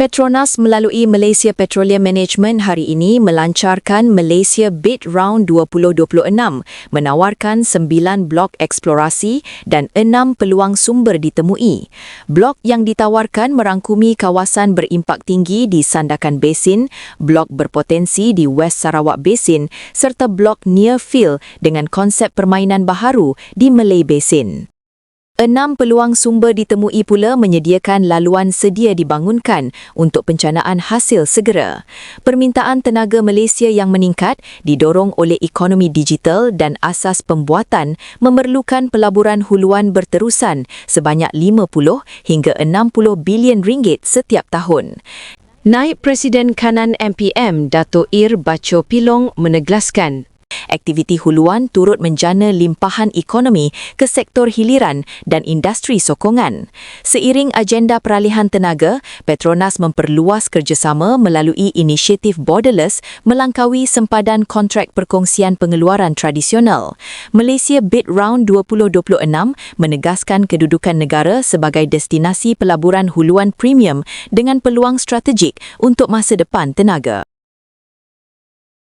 Petronas melalui Malaysia Petroleum Management hari ini melancarkan Malaysia Bid Round 2026, menawarkan 9 blok eksplorasi dan 6 peluang sumber ditemui. Blok yang ditawarkan merangkumi kawasan berimpak tinggi di Sandakan Basin, blok berpotensi di West Sarawak Basin serta blok near field dengan konsep permainan baharu di Malay Basin. 6 peluang sumber ditemui pula menyediakan laluan sedia dibangunkan untuk pencanaan hasil segera. Permintaan tenaga Malaysia yang meningkat didorong oleh ekonomi digital dan asas pembuatan memerlukan pelaburan huluan berterusan sebanyak 50 hingga 60 bilion ringgit setiap tahun. Naib Presiden Kanan MPM Dato' Ir Bacho Pilong menegaskan, aktiviti huluan turut menjana limpahan ekonomi ke sektor hiliran dan industri sokongan. Seiring agenda peralihan tenaga, Petronas memperluas kerjasama melalui inisiatif Borderless melangkaui sempadan kontrak perkongsian pengeluaran tradisional. Malaysia Bid Round 2026 menegaskan kedudukan negara sebagai destinasi pelaburan huluan premium dengan peluang strategik untuk masa depan tenaga.